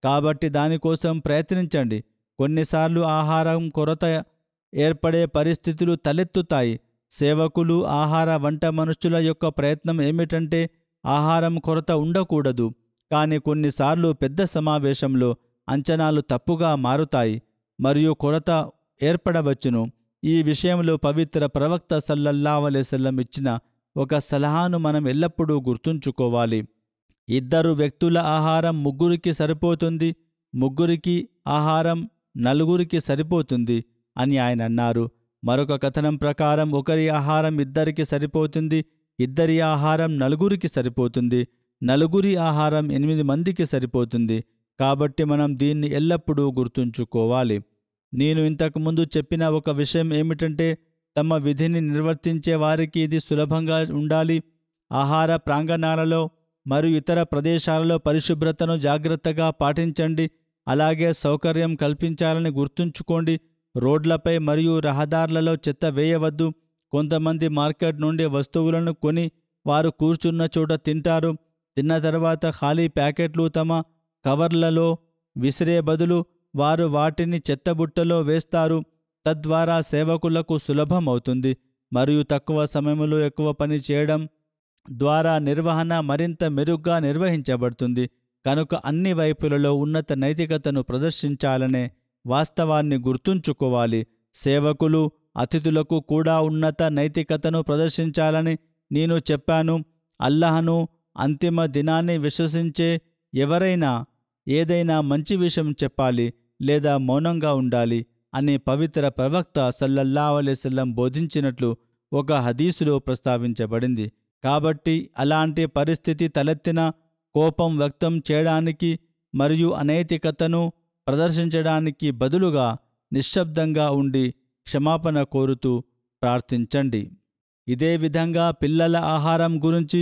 కాబట్టి దానికోసం ప్రయత్నించండి. కొన్నిసార్లు ఆహారం కొరత ఏర్పడే పరిస్థితులు తలెత్తుతాయి. సేవకులు, ఆహార వంట మనుష్యుల యొక్క ప్రయత్నం ఏమిటంటే ఆహారం కొరత ఉండకూడదు. కానీ కొన్నిసార్లు పెద్ద సమావేశంలో అంచనాలు తప్పుగా మారుతాయి మరియు కొరత ఏర్పడవచ్చును. ఈ విషయంలో పవిత్ర ప్రవక్త సల్లల్లాహు అలైహి వసల్లం ఇచ్చిన ఒక సలహాను మనం ఎల్లప్పుడూ గుర్తుంచుకోవాలి. 2 వ్యక్తుల ఆహారం 3కి సరిపోతుంది, 3 ఆహారం 4కి సరిపోతుంది అని ఆయన అన్నారు. మరొక కథనం ప్రకారం ఒకరి ఆహారం 2కి సరిపోతుంది, 2 ఆహారం 4కి సరిపోతుంది, 4 ఆహారం 8 మందికి సరిపోతుంది. కాబట్టి మనం దీన్ని ఎల్లప్పుడూ గుర్తుంచుకోవాలి. నేను ఇంతకుముందు చెప్పిన ఒక విషయం ఏమిటంటే, తమ విధిని నిర్వర్తించే వారికి ఇది సులభంగా ఉండాలి. ఆహార ప్రాంగణాలలో మరియు ఇతర ప్రదేశాలలో పరిశుభ్రతను జాగ్రత్తగా పాటించండి. అలాగే సౌకర్యం కల్పించాలని గుర్తుంచుకోండి. రోడ్లపై మరియు రహదారులలో చెత్త వేయవద్దు. కొంతమంది మార్కెట్ నుండి వస్తువులను కొని వారు కూర్చున్న చోట తింటారు. తిన్న తర్వాత ఖాళీ ప్యాకెట్లు తమ కవర్లలో విసిరే బదులు వారు వాటిని చెత్తబుట్టలో వేస్తారు. తద్వారా సేవకులకు సులభమవుతుంది మరియు తక్కువ సమయంలో ఎక్కువ పని చేయడం ద్వారా నిర్వహణ మరింత మెరుగ్గా నిర్వహించబడుతుంది. కనుక అన్ని వైపులలో ఉన్నత నైతికతను ప్రదర్శించాలనే వాస్తవాన్ని గుర్తుంచుకోవాలి. సేవకులు, అతిథులకు కూడా ఉన్నత నైతికతను ప్రదర్శించాలని నేను చెప్పాను. అల్లాహ్ను, అంతిమ దినాన్ని విశ్వసించే ఎవరైనా ఏదైనా మంచి విషయం చెప్పాలి లేదా మౌనంగా ఉండాలి. అని పవిత్ర ప్రవక్త సల్లల్లాహు అలైహి వసల్లం బోధించినట్లు ఒక హదీసులో ప్రస్తావించబడింది. కాబట్టి అలాంటి పరిస్థితి తలెత్తిన కోపం వ్యక్తం చేయడానికి మరియు అనైతికతను ప్రదర్శించడానికి బదులుగా నిశ్శబ్దంగా ఉండి క్షమాపణ కోరుతూ ప్రార్థించండి. ఇదే విధంగా పిల్లల ఆహారం గురించి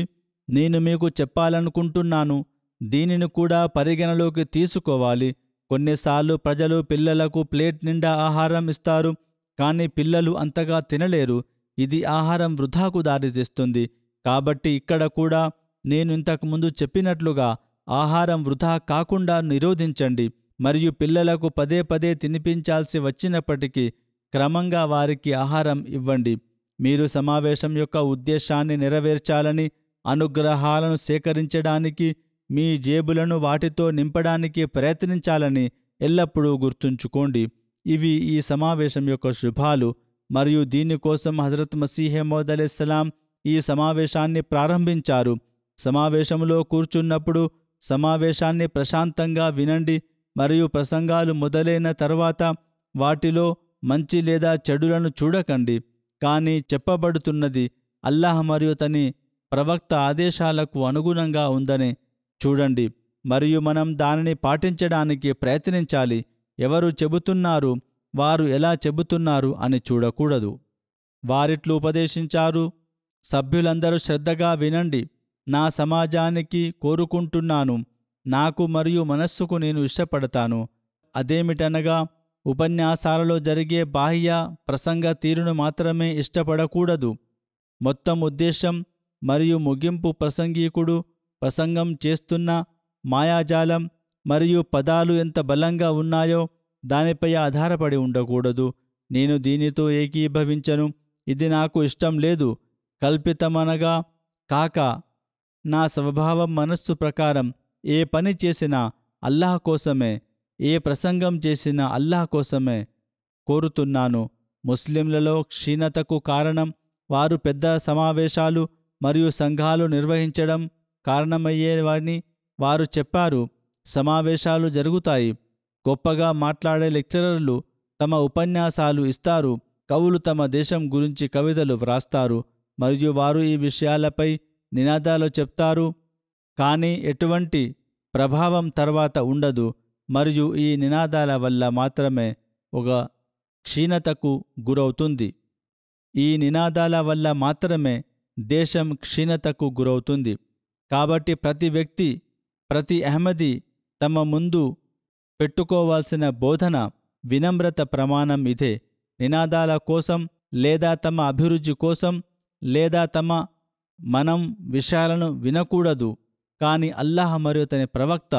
నేను మీకు చెప్పాలనుకుంటున్నాను. దీనిని కూడా పరిగణలోకి తీసుకోవాలి. కొన్నిసార్లు ప్రజలు పిల్లలకు ప్లేట్ నిండా ఆహారం ఇస్తారు, కానీ పిల్లలు అంతగా తినలేరు. ఇది ఆహారం వృధాకు దారితీస్తుంది. కాబట్టి ఇక్కడ కూడా నేను ఇంతకుముందు చెప్పినట్లుగా ఆహారం వృధా కాకుండా నిరోధించండి మరియు పిల్లలకు పదే పదే తినిపించాల్సి వచ్చినప్పటికీ క్రమంగా వారికి ఆహారం ఇవ్వండి. మీరు సమావేశం యొక్క ఉద్దేశాన్ని నెరవేర్చాలని, అనుగ్రహాలను సేకరించడానికి, మీ జేబులను వాటితో నింపడానికి ప్రయత్నించాలని ఎల్లప్పుడూ గుర్తుంచుకోండి. ఇవి ఈ సమావేశం యొక్క శుభాలు మరియు దీనికోసం హజరత్ మసీహ్ మౌద్ అలైహిస్సలాం ఈ సమావేశాన్ని ప్రారంభించారు. సమావేశంలో కూర్చున్నప్పుడు సమావేశాన్ని ప్రశాంతంగా వినండి మరియు ప్రసంగాలు మొదలైన తర్వాత వాటిలో మంచి లేదా చెడులను చూడకండి. కానీ చెప్పబడుతున్నది అల్లాహ్ మరియు తని ప్రవక్త ఆదేశాలకు అనుగుణంగా ఉందని చూడండి మరియు మనం దానిని పాటించడానికి ప్రయత్నించాలి. ఎవరు చెబుతున్నారు, వారు ఎలా చెబుతున్నారు అని చూడకూడదు. వారిట్లు ఉపదేశించారు, సభ్యులందరూ శ్రద్ధగా వినండి. నా సమాజానికి కోరుకుంటున్నాను, నాకు మరియు మనస్సుకు నేను ఇష్టపడతాను. అదేమిటనగా ఉపన్యాసాలలో జరిగే బాహ్య ప్రసంగ తీరును మాత్రమే ఇష్టపడకూడదు. మొత్తం ఉద్దేశం మరియు ముగింపు ప్రసంగీకుడు ప్రసంగం చేస్తున్న మాయాజాలం మరియు పదాలు ఎంత బలంగా ఉన్నాయో దానిపై ఆధారపడి ఉండకూడదు. నేను దీనితో ఏకీభవించను, ఇది నాకు ఇష్టం లేదు, కల్పితమనగా కాక నా స్వభావం మనస్సు ప్రకారం ఏ పని చేసినా అల్లాహ్ కోసమే, ఏ ప్రసంగం చేసినా అల్లాహ్ కోసమే కోరుతున్నాను. ముస్లింలలో క్షీణతకు కారణం వారు పెద్ద సమావేశాలు మరియు సంఘాలు నిర్వహించడం కారణమయ్యేవని వారు చెప్పారు. సమావేశాలు జరుగుతాయి, గొప్పగా మాట్లాడే లెక్చరర్లు తమ ఉపన్యాసాలు ఇస్తారు, కవులు తమ దేశం గురించి కవితలు వ్రాస్తారు మరియు వారు ఈ విషయాలపై నినాదాలు చెప్తారు. కానీ ఎటువంటి ప్రభావం తర్వాత ఉండదు మరియు ఈ నినాదాల వల్ల మాత్రమే ఒక క్షీణతకు గురవుతుంది. ఈ నినాదాల వల్ల మాత్రమే దేశం క్షీణతకు గురవుతుంది. కాబట్టి ప్రతి వ్యక్తి, ప్రతి అహ్మదీ తమ ముందు పెట్టుకోవాల్సిన బోధన, వినమ్రత ప్రమాణం ఇదే. నినాదాల కోసం లేదా తమ అభిరుచి కోసం లేదా తమ మనం విషయాలను వినకూడదు, కానీ అల్లాహ్ మరియు తన ప్రవక్త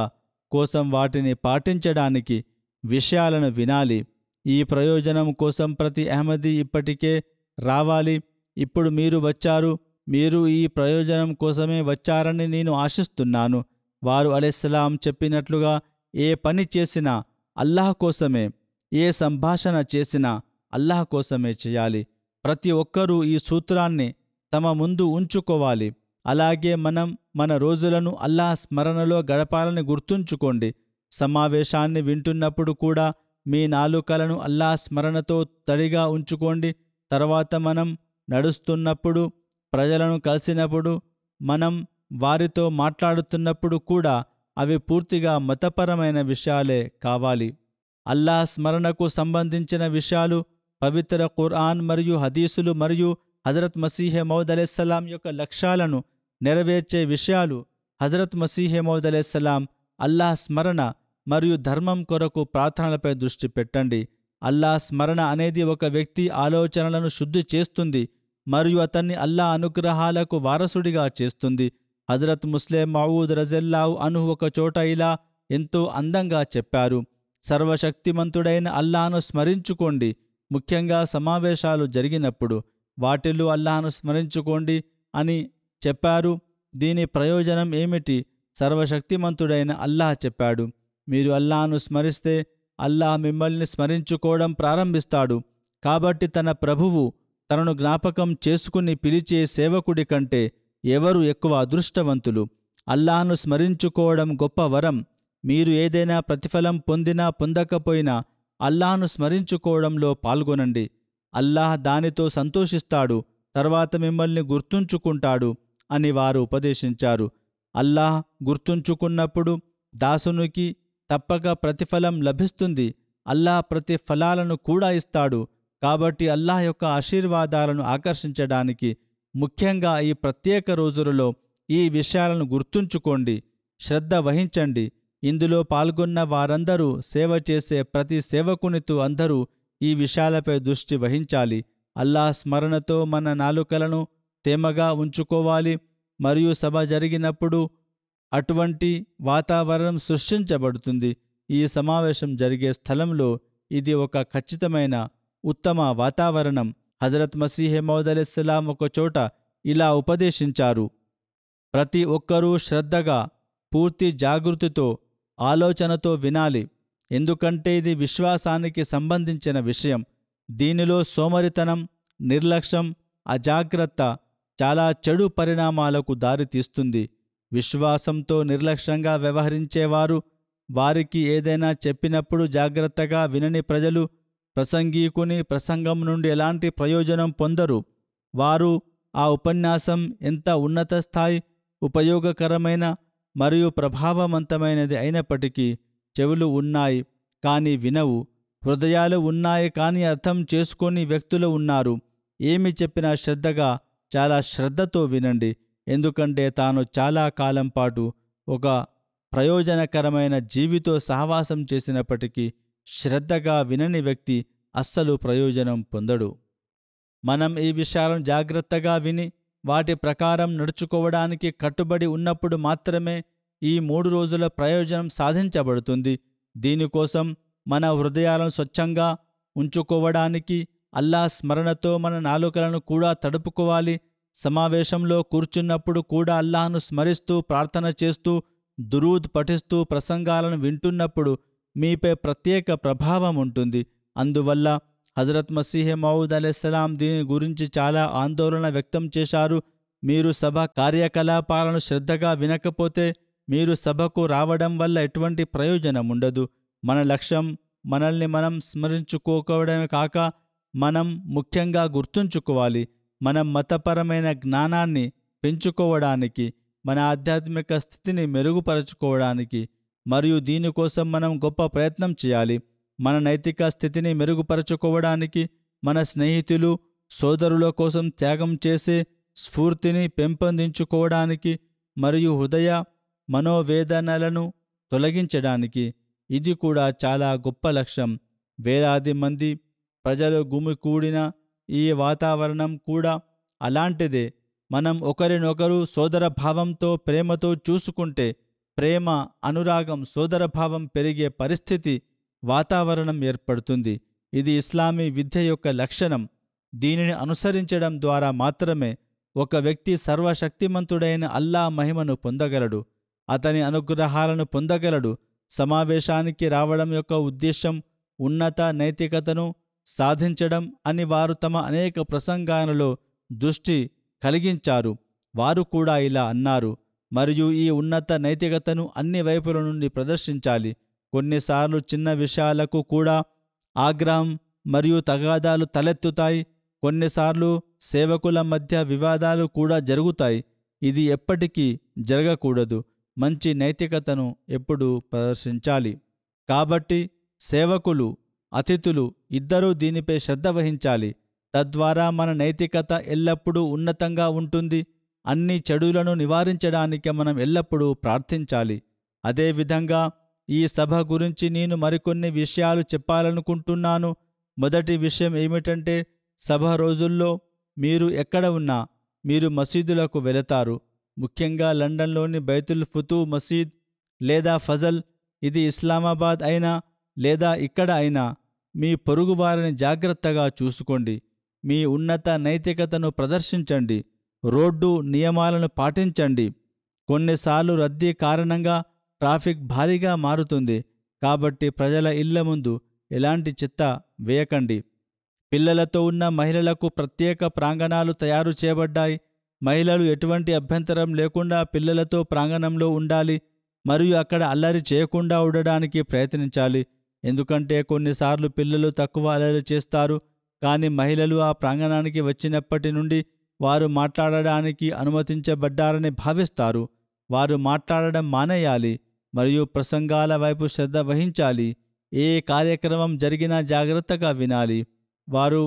కోసం వాటిని పాటించడానికి విషయాలను వినాలి. ఈ ప్రయోజనం కోసం ప్రతి అహ్మదీ ఇప్పటికే రావాలి. ఇప్పుడు మీరు వచ్చారు, మీరు ఈ ప్రయోజనం కోసమే వచ్చారని నేను ఆశిస్తున్నాను. వారు అలైహిస్సలాం చెప్పినట్లుగా ఏ పని చేసినా అల్లాహ్ కోసమే, ఏ సంభాషణ చేసినా అల్లాహ్ కోసమే చేయాలి. ప్రతి ఒక్కరూ ఈ సూత్రాన్ని తమ ముందు ఉంచుకోవాలి. అలాగే మనం మన రోజులను అల్లాహ్ స్మరణలో గడపాలని గుర్తుంచుకోండి. సమావేశాన్ని వింటున్నప్పుడు కూడా మీ నాలుకలను అల్లాహ్ స్మరణతో తడిగా ఉంచుకోండి. తర్వాత మనం నడుస్తున్నప్పుడు, ప్రజలను కలిసినప్పుడు, మనం వారితో మాట్లాడుతున్నప్పుడు కూడా అవి పూర్తిగా మతపరమైన విషయాలే కావాలి. అల్లాహ్ స్మరణకు సంబంధించిన విషయాలు, పవిత్ర ఖురాన్ మరియు హదీసులు మరియు హజరత్ మసీహ్ మౌద్ అలైహిస్సలాం యొక్క లక్ష్యాలను నెరవేర్చే విషయాలు. హజరత్ మసీహ్ మౌద్ అలైహిస్సలాం అల్లాహ్ స్మరణ మరియు ధర్మం కొరకు ప్రార్థనలపై దృష్టి పెట్టండి. అల్లాహ్ స్మరణ అనేది ఒక వ్యక్తి ఆలోచనలను శుద్ధి చేస్తుంది మరియు అతన్ని అల్లాహ్ అనుగ్రహాలకు వారసుడిగా చేస్తుంది. హజరత్ ముస్లిం మౌద్ రజల్లాహు అన్హు ఒక చోట ఇలా ఎంతో అందంగా చెప్పారు: సర్వశక్తిమంతుడైన అల్లాహ్ను స్మరించుకోండి, ముఖ్యంగా సమావేశాలు జరిగినప్పుడు వాటిల్లో అల్లాహ్ను స్మరించుకోండి అని చెప్పారు. దీని ప్రయోజనం ఏమిటి? సర్వశక్తిమంతుడైన అల్లాహ్ చెప్పాడు, మీరు అల్లాహ్ను స్మరిస్తే అల్లాహ్ మిమ్మల్ని స్మరించుకోవడం ప్రారంభిస్తాడు. కాబట్టి తన ప్రభువు తనను జ్ఞాపకం చేసుకుని పిలిచే సేవకుడి కంటే ఎవరు ఎక్కువ అదృష్టవంతులు? అల్లాహ్ను స్మరించుకోవడం గొప్ప వరం. మీరు ఏదైనా ప్రతిఫలం పొందినా పొందకపోయినా అల్లాహ్ను స్మరించుకోవడంలో పాల్గొనండి. అల్లాహ్ దానితో సంతోషిస్తాడు, తర్వాత మిమ్మల్ని గుర్తుంచుకుంటాడు అని వారు ఉపదేశించారు. అల్లాహ్ గుర్తుంచుకున్నప్పుడు దాసునికి తప్పక ప్రతిఫలం లభిస్తుంది. అల్లాహ్ ప్రతిఫలాలను కూడా ఇస్తాడు. కాబట్టి అల్లాహ్ యొక్క ఆశీర్వాదాలను ఆకర్షించడానికి ముఖ్యంగా ఈ ప్రత్యేక రోజులలో ఈ విషయాలను గుర్తుంచుకోండి, శ్రద్ధ వహించండి. ఇందులో పాల్గొన్న వారందరూ, సేవ చేసే ప్రతి సేవకునితో అందరూ ఈ విషయాలపై దృష్టి వహించాలి. అల్లాహ్ స్మరణతో మన నాలుకలను తేమగా ఉంచుకోవాలి. మరియు సభ జరిగినప్పుడు అటువంటి వాతావరణం సృష్టించబడుతుంది. ఈ సమావేశం జరిగే స్థలంలో ఇది ఒక ఖచ్చితమైన ఉత్తమ వాతావరణం. హజరత్ మసీహ్ మౌద్ అలైహిస్సలాం ఒకచోట ఇలా ఉపదేశించారు: ప్రతి ఒక్కరూ శ్రద్ధగా, పూర్తి జాగృతితో, ఆలోచనతో వినాలి. ఎందుకంటే ఇది విశ్వాసానికి సంబంధించిన విషయం. దీనిలో సోమరితనం, నిర్లక్ష్యం, అజాగ్రత్త చాలా చెడు పరిణామాలకు దారితీస్తుంది. విశ్వాసంతో నిర్లక్ష్యంగా వ్యవహరించేవారు, వారికి ఏదైనా చెప్పినప్పుడు జాగ్రత్తగా వినని ప్రజలు ప్రసంగీకుని ప్రసంగం నుండి ఎలాంటి ప్రయోజనం పొందరు. వారు ఆ ఉపన్యాసం ఎంత ఉన్నత స్థాయి, ఉపయోగకరమైన మరియు ప్రభావవంతమైనది అయినప్పటికీ చెవులు ఉన్నాయి కానీ వినవు, హృదయాలు ఉన్నాయి కానీ అర్థం చేసుకోని వ్యక్తులు ఉన్నారు. ఏమి చెప్పినా శ్రద్ధగా, చాలా శ్రద్ధతో వినండి. ఎందుకంటే తాను చాలా కాలం పాటు ఒక ప్రయోజనకరమైన జీవితో సహవాసం చేసినప్పటికీ శ్రద్ధగా వినని వ్యక్తి అస్సలు ప్రయోజనం పొందడు. మనం ఈ విషయాలను జాగ్రత్తగా విని వాటి ప్రకారం నడుచుకోవడానికి కట్టుబడి ఉన్నప్పుడు మాత్రమే ఈ 3 రోజుల ప్రయోజనం సాధించబడుతుంది. దీనికోసం మన హృదయాలను స్వచ్ఛంగా ఉంచుకోవడానికి అల్లాహ్ స్మరణతో మన నాలుకలను కూడా తడుపుకోవాలి. సమావేశంలో కూర్చున్నప్పుడు కూడా అల్లాహ్ను స్మరిస్తూ, ప్రార్థన చేస్తూ, దురూద్ పఠిస్తూ ప్రసంగాలను వింటున్నప్పుడు మీపై ప్రత్యేక ప్రభావం ఉంటుంది. అందువల్ల హజరత్ మసీహ్ మౌద్ అలైహిస్సలాం దీని గురించి చాలా ఆందోళన వ్యక్తం చేశారు. మీరు సభ కార్యకలాపాలను శ్రద్ధగా వినకపోతే మీరు సభకు రావడం వల్ల ఎటువంటి ప్రయోజనం ఉండదు. మన లక్ష్యం మనల్ని మనం స్మరించుకోవడమే కాక మనం ముఖ్యంగా గుర్తుంచుకోవాలి. మనం మతపరమైన జ్ఞానాన్ని పెంచుకోవడానికి, మన ఆధ్యాత్మిక స్థితిని మెరుగుపరచుకోవడానికి మరియు దీనికోసం మనం గొప్ప ప్రయత్నం చేయాలి. మన నైతిక స్థితిని మెరుగుపరచుకోవడానికి, మన స్నేహితులు, సోదరుల కోసం త్యాగం చేసే స్ఫూర్తిని పెంపొందించుకోవడానికి మరియు హృదయ మనోవేదనలను తొలగించడానికి. ఇది కూడా చాలా గొప్ప లక్ష్యం. వేలాది మంది ప్రజలు గుమికూడిన ఈ వాతావరణం కూడా అలాంటిదే. మనం ఒకరినొకరు సోదరభావంతో, ప్రేమతో చూసుకుంటే ప్రేమ, అనురాగం, సోదరభావం పెరిగే పరిస్థితి, వాతావరణం ఏర్పడుతుంది. ఇది ఇస్లామీ విద్య యొక్క లక్షణం. దీనిని అనుసరించడం ద్వారా మాత్రమే ఒక వ్యక్తి సర్వశక్తిమంతుడైన అల్లాహ్ మహిమను పొందగలడు, అతని అనుగ్రహాలను పొందగలడు. సమావేశానికి రావడం యొక్క ఉద్దేశం ఉన్నత నైతికతను సాధించడం అని వారు తమ అనేక ప్రసంగాలలో దృష్టి కలిగించారు. వారు కూడా ఇలా అన్నారు: మరియు ఈ ఉన్నత నైతికతను అన్ని వైపుల నుండి ప్రదర్శించాలి. కొన్నిసార్లు చిన్న విషయాలకు కూడా ఆగ్రహం మరియు తగాదాలు తలెత్తుతాయి. కొన్నిసార్లు సేవకుల మధ్య వివాదాలు కూడా జరుగుతాయి. ఇది ఎప్పటికీ జరగకూడదు. మంచి నైతికతను ఎప్పుడూ ప్రదర్శించాలి. కాబట్టి సేవకులు, అతిథులు ఇద్దరూ దీనిపై శ్రద్ధ వహించాలి. తద్వారా మన నైతికత ఎల్లప్పుడూ ఉన్నతంగా ఉంటుంది. అన్ని చెడులను నివారించడానికి మనం ఎల్లప్పుడూ ప్రార్థించాలి. అదేవిధంగా ఈ సభ గురించి నేను మరికొన్ని విషయాలు చెప్పాలనుకుంటున్నాను. మొదటి విషయం ఏమిటంటే, సభ రోజుల్లో మీరు ఎక్కడ ఉన్నా మీరు మసీదులకు వెళతారు. ముఖ్యంగా లండన్లోని బైతుల్ ఫుతూ మసీద్ లేదా ఫజల్, ఇది ఇస్లామాబాద్ అయినా లేదా ఇక్కడ అయినా మీ పొరుగువారిని జాగ్రత్తగా చూసుకోండి. మీ ఉన్నత నైతికతను ప్రదర్శించండి. రోడ్డు నియమాలను పాటించండి. కొన్నిసార్లు రద్దీ కారణంగా ట్రాఫిక్ భారీగా మారుతుంది. కాబట్టి ప్రజల ఇళ్ల ముందు ఎలాంటి చెత్త వేయకండి. పిల్లలతో ఉన్న మహిళలకు ప్రత్యేక ప్రాంగణాలు తయారు చేయబడ్డాయి. మహిళలు ఎటువంటి అభ్యంతరం లేకుండా పిల్లలతో ప్రాంగణంలో ఉండాలి మరియు అక్కడ అల్లరి చేయకుండా ఉండడానికి ప్రయత్నించాలి. ఎందుకంటే కొన్నిసార్లు పిల్లలు తక్కువ అల్లరి చేస్తారు, కానీ మహిళలు ఆ ప్రాంగణానికి వచ్చినప్పటి నుండి వారు మాట్లాడడానికి అనుమతించబడ్డారని భావిస్తారు. వారు మాట్లాడడం మానేయాలి మరియు ప్రసంగాల వైపు శ్రద్ధ వహించాలి. ఏ కార్యక్రమం జరిగినా జాగ్రత్తగా వినాలి. వారు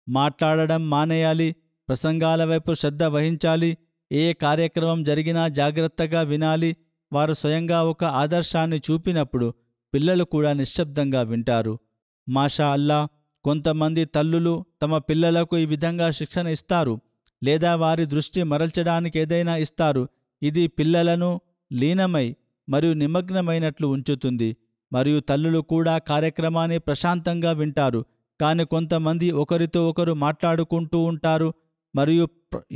మాట్లాడడం మానేయాలి, ప్రసంగాల వైపు శ్రద్ధ వహించాలి. ఏ కార్యక్రమం జరిగినా జాగ్రత్తగా వినాలి. వారు స్వయంగా ఒక ఆదర్శాన్ని చూపినప్పుడు పిల్లలు కూడా నిశ్శబ్దంగా వింటారు. మాషా అల్లా, కొంతమంది తల్లులు తమ పిల్లలకు ఈ విధంగా శిక్షణ ఇస్తారు లేదా వారి దృష్టి మరల్చడానికి ఏదైనా ఇస్తారు. ఇది పిల్లలను లీనమై మరియు నిమగ్నమైనట్లు ఉంచుతుంది మరియు తల్లులు కూడా కార్యక్రమాన్ని ప్రశాంతంగా వింటారు. కానీ కొంతమంది ఒకరితో ఒకరు మాట్లాడుకుంటూ ఉంటారు మరియు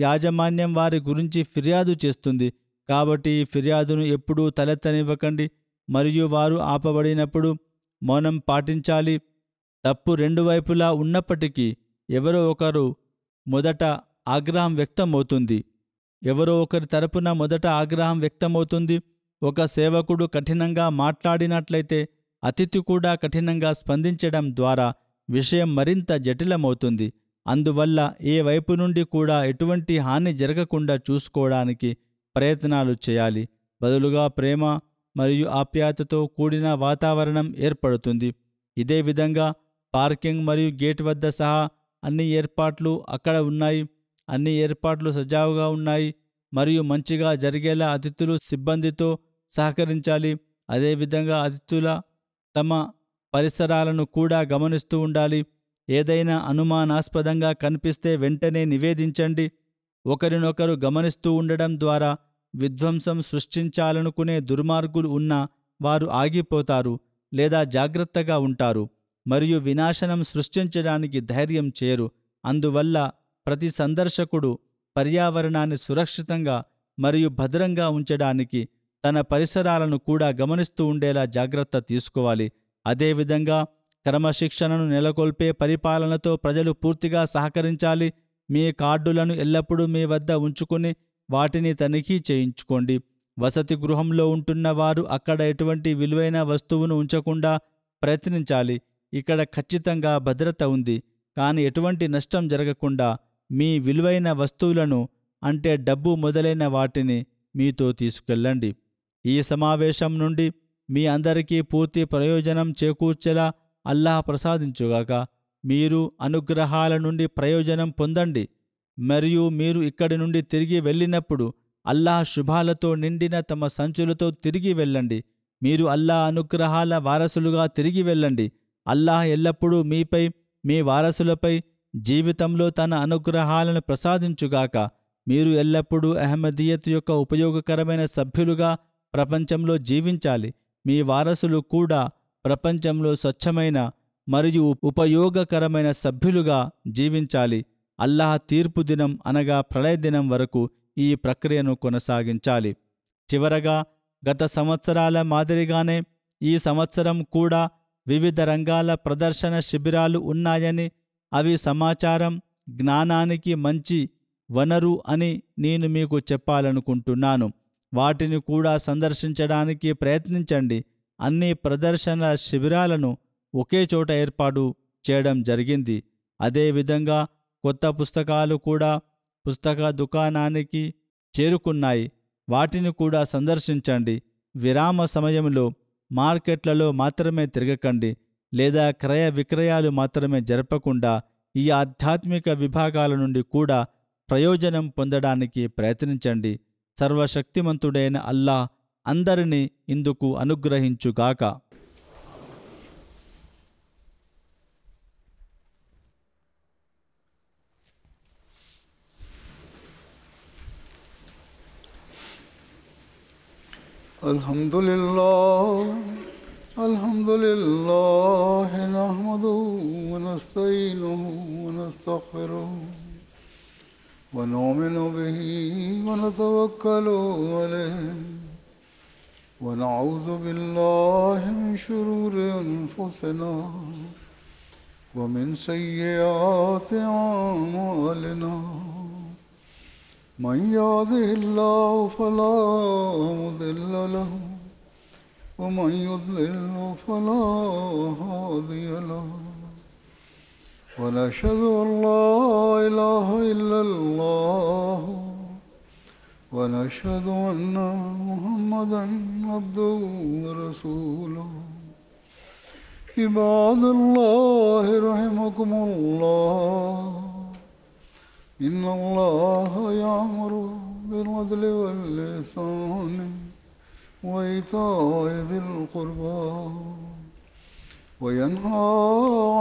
యాజమాన్యం వారి గురించి ఫిర్యాదు చేస్తుంది. కాబట్టి ఈ ఫిర్యాదును ఎప్పుడూ తలెత్తనివ్వకండి మరియు వారు ఆపబడినప్పుడు మౌనం పాటించాలి. తప్పు రెండు వైపులా ఉన్నప్పటికీ ఎవరో ఒకరు మొదట ఆగ్రహం వ్యక్తమవుతుంది. ఎవరో ఒకరి తరపున మొదట ఆగ్రహం వ్యక్తమవుతుంది. ఒక సేవకుడు కఠినంగా మాట్లాడినట్లయితే అతిథి కూడా కఠినంగా స్పందించడం ద్వారా విషయం మరింత జటిలమవుతుంది. అందువల్ల ఏ వైపు నుండి కూడా ఎటువంటి హాని జరగకుండా చూసుకోవడానికి ప్రయత్నాలు చేయాలి. బదులుగా ప్రేమ మరియు ఆప్యాయతతో కూడిన వాతావరణం ఏర్పడుతుంది. ఇదే విధంగా పార్కింగ్ మరియు గేట్ వద్ద సహా అన్ని ఏర్పాట్లు అక్కడ ఉన్నాయి. అన్ని ఏర్పాట్లు సజావుగా ఉన్నాయి మరియు మంచిగా జరిగేలా అతిథులు సిబ్బందితో సహకరించాలి. అదేవిధంగా అతిథుల తమ పరిసరాలను కూడా గమనిస్తూ ఉండాలి. ఏదైనా అనుమానాస్పదంగా కనిపిస్తే వెంటనే నివేదించండి. ఒకరినొకరు గమనిస్తూ ఉండడం ద్వారా విధ్వంసం సృష్టించాలనుకునే దుర్మార్గులు ఉన్నా వారు ఆగిపోతారు లేదా జాగ్రత్తగా ఉంటారు మరియు వినాశనం సృష్టించడానికి ధైర్యం చేయరు. అందువల్ల ప్రతి సందర్శకుడు పర్యావరణాన్ని సురక్షితంగా మరియు భద్రంగా ఉంచడానికి తన పరిసరాలను కూడా గమనిస్తూ ఉండేలా జాగ్రత్త తీసుకోవాలి. అదేవిధంగా క్రమశిక్షణను నెలకొల్పే పరిపాలనతో ప్రజలు పూర్తిగా సహకరించాలి. మీ కార్డులను ఎల్లప్పుడూ మీ వద్ద ఉంచుకుని వాటిని తనిఖీ చేయించుకోండి. వసతి గృహంలో ఉంటున్న వారు అక్కడ ఎటువంటి విలువైన వస్తువును ఉంచకుండా ప్రయత్నించాలి. ఇక్కడ ఖచ్చితంగా భద్రత ఉంది, కానీ ఎటువంటి నష్టం జరగకుండా మీ విలువైన వస్తువులను అంటే డబ్బు మొదలైన వాటిని మీతో తీసుకెళ్ళండి. ఈ సమావేశం నుండి మీ అందరికీ పూర్తి ప్రయోజనం చేకూర్చేలా అల్లాహ్ ప్రసాదించుగాక. మీరు అనుగ్రహాల నుండి ప్రయోజనం పొందండి మరియు మీరు ఇక్కడి నుండి తిరిగి వెళ్ళినప్పుడు అల్లాహ్ శుభాలతో నిండిన తమ సంచులతో తిరిగి వెళ్ళండి. మీరు అల్లాహ్ అనుగ్రహాల వారసులుగా తిరిగి వెళ్ళండి. అల్లాహ్ ఎల్లప్పుడూ మీపై, మీ వారసులపై జీవితంలో తన అనుగ్రహాలను ప్రసాదించుగాక. మీరు ఎల్లప్పుడూ అహ్మదీయత్ యొక్క ఉపయోగకరమైన సభ్యులుగా ప్రపంచంలో జీవించాలి. మీ వారసులు కూడా ప్రపంచంలో స్వచ్ఛమైన మరియు ఉపయోగకరమైన సభ్యులుగా జీవించాలి. అల్లాహ్ తీర్పు దినం అనగా ప్రళయ దినం వరకు ఈ ప్రక్రియను కొనసాగించాలి. చివరగా గత సంవత్సరాల మాదిరిగానే ఈ సంవత్సరం కూడా వివిధ రంగాల ప్రదర్శన శిబిరాలు ఉన్నాయని, అవి సమాచారం, జ్ఞానానికి మంచి వనరు అని నేను మీకు చెప్పాలనుకుంటున్నాను. వాటిని కూడా సందర్శించడానికి ప్రయత్నించండి. అన్ని ప్రదర్శన శిబిరాలను ఒకే చోట ఏర్పాటు చేయడం జరిగింది. అదేవిధంగా కొత్త పుస్తకాలు కూడా పుస్తక దుకాణానికి చేరుకున్నాయి. వాటిని కూడా సందర్శించండి. విరామ సమయంలో మార్కెట్లలో మాత్రమే తిరగకండి లేదా క్రయ విక్రయాలు మాత్రమే జరపకుండా ఈ ఆధ్యాత్మిక విభాగాల నుండి కూడా ప్రయోజనం పొందడానికి ప్రయత్నించండి. సర్వశక్తిమంతుడైన అల్లాహ్ అందరినీ ఇందుకు అనుగ్రహించుగాక. అల్హమ్దులిల్లాహ్ నహ్మదుహు వ నస్తঈనుహు వ నస్తగ్ఫిరుహు వ ను'మిను బిహి వ నతవక్కలు అలైహి వ నఅూజు బిల్లాహి మిన్ శురూరి అన్ఫుసినా వ మిన్ సయ్యిఆతి అఅమాలినా. من يهده الله فلا مضل له ومن يضلل فلا هادي له ونشهد أن لا إله إلا الله ونشهد أن محمدا عبده ورسوله عباد الله رحمكم الله إن الله يأمر بالعدل والإحسان وإيتاء ذي القربى وينهى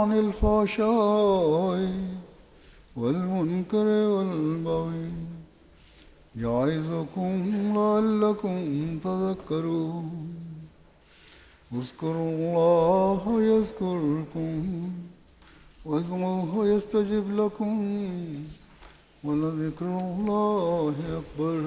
عن الفحشاء والمنكر والبغي يعظكم لعلكم تذكرون اذكروا الله يذكركم وادعوه يستجب لكم ولذكر الله أكبر